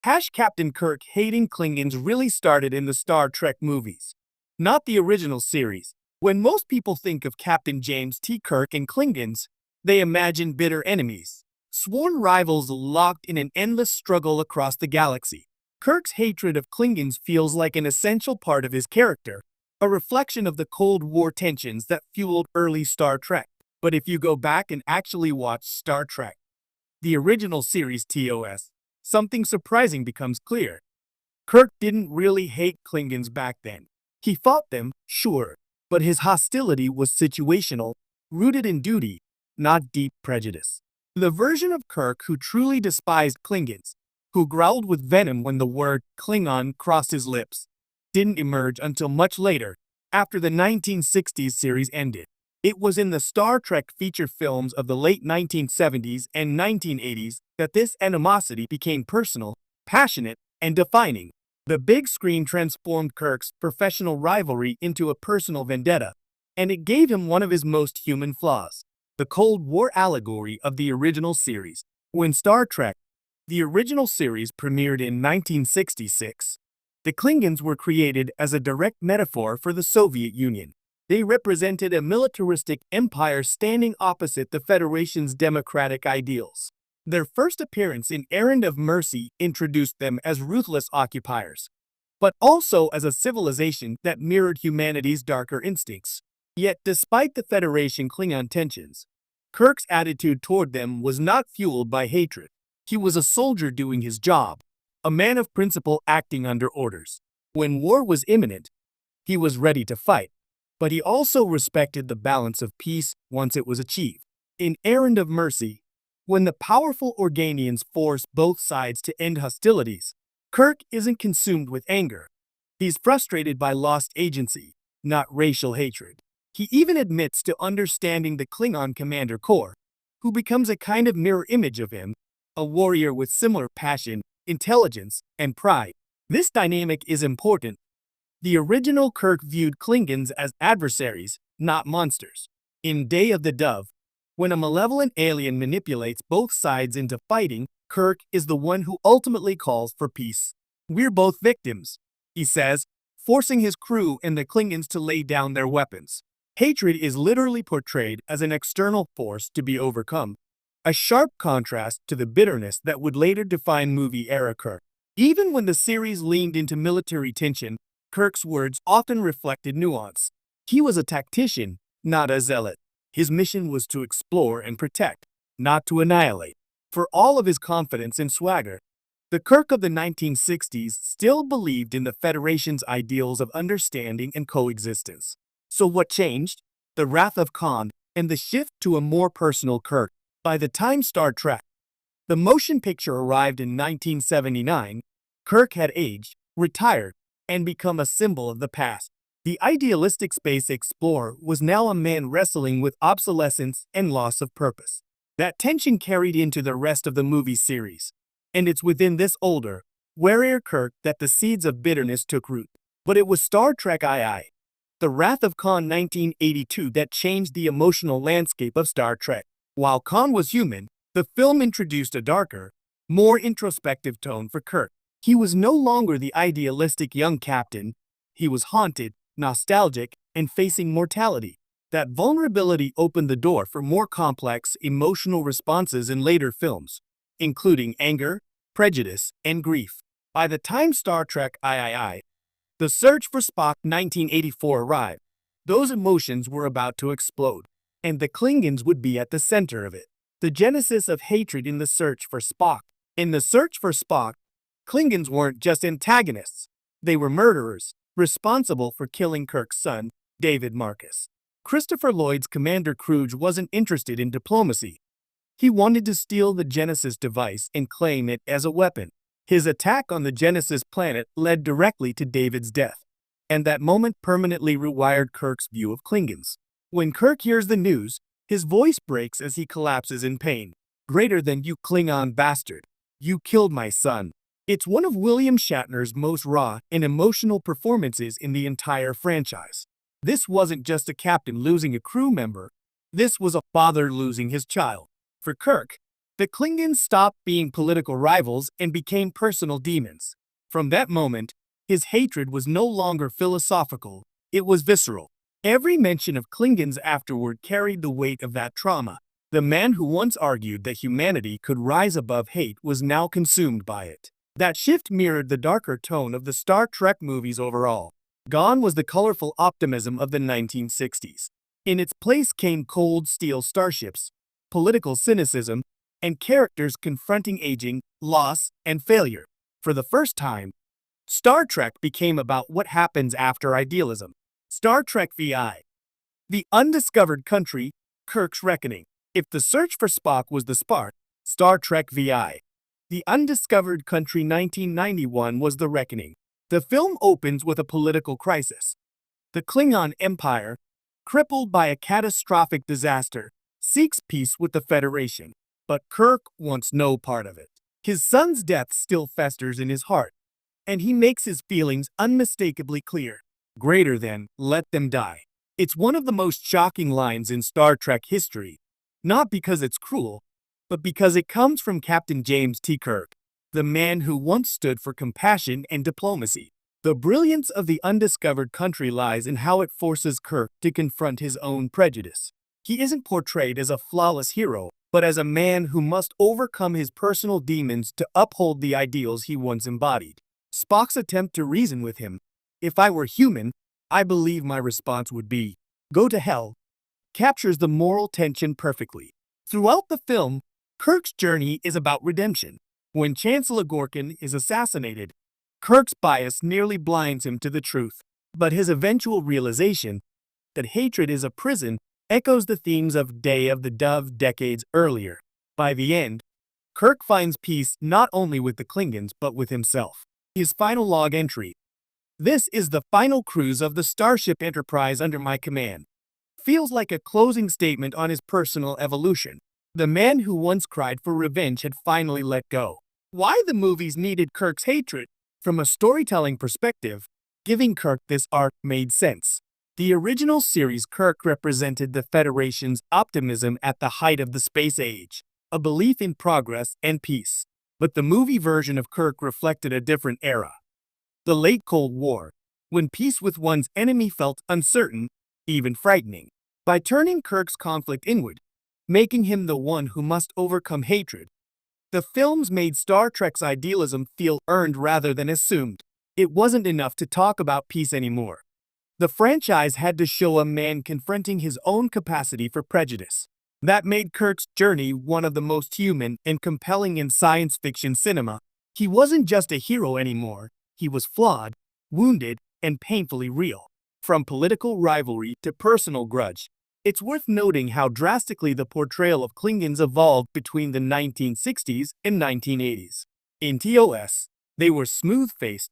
Captain Kirk hating Klingons really started in the Star Trek movies, not the original series. When most people think of Captain James T. Kirk and Klingons, they imagine bitter enemies, sworn rivals locked in an endless struggle across the galaxy. Kirk's hatred of Klingons feels like an essential part of his character, a reflection of the Cold War tensions that fueled early Star Trek. But if you go back and actually watch Star Trek, the original series TOS, something surprising becomes clear. Kirk didn't really hate Klingons back then. He fought them, sure, but his hostility was situational, rooted in duty, not deep prejudice. The version of Kirk who truly despised Klingons, who growled with venom when the word Klingon crossed his lips, didn't emerge until much later, after the 1960s series ended. It was in the Star Trek feature films of the late 1970s and 1980s that this animosity became personal, passionate, and defining. The big screen transformed Kirk's professional rivalry into a personal vendetta, and it gave him one of his most human flaws: the Cold War allegory of the original series. When Star Trek, the original series, premiered in 1966, the Klingons were created as a direct metaphor for the Soviet Union. They represented a militaristic empire standing opposite the Federation's democratic ideals. Their first appearance in Errand of Mercy introduced them as ruthless occupiers, but also as a civilization that mirrored humanity's darker instincts. Yet, despite the Federation-Klingon tensions, Kirk's attitude toward them was not fueled by hatred. He was a soldier doing his job, a man of principle acting under orders. When war was imminent, he was ready to fight, but he also respected the balance of peace once it was achieved. In Errand of Mercy, when the powerful Organians force both sides to end hostilities, Kirk isn't consumed with anger. He's frustrated by lost agency, not racial hatred. He even admits to understanding the Klingon Commander Kor, who becomes a kind of mirror image of him, a warrior with similar passion, intelligence, and pride. This dynamic is important. The original Kirk viewed Klingons as adversaries, not monsters. In Day of the Dove, when a malevolent alien manipulates both sides into fighting, Kirk is the one who ultimately calls for peace. "We're both victims," he says, forcing his crew and the Klingons to lay down their weapons. Hatred is literally portrayed as an external force to be overcome, a sharp contrast to the bitterness that would later define movie-era Kirk. Even when the series leaned into military tension, Kirk's words often reflected nuance. He was a tactician, not a zealot. His mission was to explore and protect, not to annihilate. For all of his confidence and swagger, the Kirk of the 1960s still believed in the Federation's ideals of understanding and coexistence. So what changed? The Wrath of Khan and the shift to a more personal Kirk. By the time Star Trek, the motion picture, arrived in 1979, Kirk had aged, retired, and become a symbol of the past. The idealistic space explorer was now a man wrestling with obsolescence and loss of purpose. That tension carried into the rest of the movie series, and it's within this older, warier Kirk that the seeds of bitterness took root. But it was Star Trek II, The Wrath of Khan 1982, that changed the emotional landscape of Star Trek. While Khan was human, the film introduced a darker, more introspective tone for Kirk. He was no longer the idealistic young captain. He was haunted, nostalgic, and facing mortality. That vulnerability opened the door for more complex emotional responses in later films, including anger, prejudice, and grief. By the time Star Trek III, The Search for Spock 1984 arrived, those emotions were about to explode, and the Klingons would be at the center of it. The genesis of hatred in The Search for Spock. In The Search for Spock, Klingons weren't just antagonists. They were murderers, responsible for killing Kirk's son, David Marcus. Christopher Lloyd's Commander Kruge wasn't interested in diplomacy. He wanted to steal the Genesis device and claim it as a weapon. His attack on the Genesis planet led directly to David's death, and that moment permanently rewired Kirk's view of Klingons. When Kirk hears the news, his voice breaks as he collapses in pain. "Greater than you, Klingon bastard. You killed my son." It's one of William Shatner's most raw and emotional performances in the entire franchise. This wasn't just a captain losing a crew member. This was a father losing his child. For Kirk, The Klingons stopped being political rivals and became personal demons. From that moment, his hatred was no longer philosophical, it was visceral. Every mention of Klingons afterward carried the weight of that trauma. The man who once argued that humanity could rise above hate was now consumed by it. That shift mirrored the darker tone of the Star Trek movies overall. Gone was the colorful optimism of the 1960s. In its place came cold steel starships, political cynicism, and characters confronting aging, loss, and failure. For the first time, Star Trek became about what happens after idealism. Star Trek VI. The Undiscovered Country, Kirk's Reckoning. If the search for Spock was the spark, Star Trek VI. The Undiscovered Country 1991 was the reckoning. The film opens with a political crisis. The Klingon Empire, crippled by a catastrophic disaster, seeks peace with the Federation. But Kirk wants no part of it. His son's death still festers in his heart, and he makes his feelings unmistakably clear. Greater than, let them die. It's one of the most shocking lines in Star Trek history, not because it's cruel, but because it comes from Captain James T. Kirk, the man who once stood for compassion and diplomacy. The brilliance of The Undiscovered Country lies in how it forces Kirk to confront his own prejudice. He isn't portrayed as a flawless hero, but as a man who must overcome his personal demons to uphold the ideals he once embodied. Spock's attempt to reason with him, "If I were human, I believe my response would be, go to hell," captures the moral tension perfectly. Throughout the film, Kirk's journey is about redemption. When Chancellor Gorkon is assassinated, Kirk's bias nearly blinds him to the truth. But his eventual realization that hatred is a prison echoes the themes of Day of the Dove decades earlier. By the end, Kirk finds peace not only with the Klingons but with himself. His final log entry. This is the final cruise of the Starship Enterprise under my command. Feels like a closing statement on his personal evolution. The man who once cried for revenge had finally let go. Why the movies needed Kirk's hatred? From a storytelling perspective, giving Kirk this arc made sense. The original series, Kirk represented the Federation's optimism at the height of the space age, a belief in progress and peace. But the movie version of Kirk reflected a different era. The late Cold War, when peace with one's enemy felt uncertain, even frightening. By turning Kirk's conflict inward, making him the one who must overcome hatred, the films made Star Trek's idealism feel earned rather than assumed. It wasn't enough to talk about peace anymore. The franchise had to show a man confronting his own capacity for prejudice. That made Kirk's journey one of the most human and compelling in science fiction cinema. He wasn't just a hero anymore, he was flawed, wounded, and painfully real. From political rivalry to personal grudge, it's worth noting how drastically the portrayal of Klingons evolved between the 1960s and 1980s. In TOS, they were smooth-faced,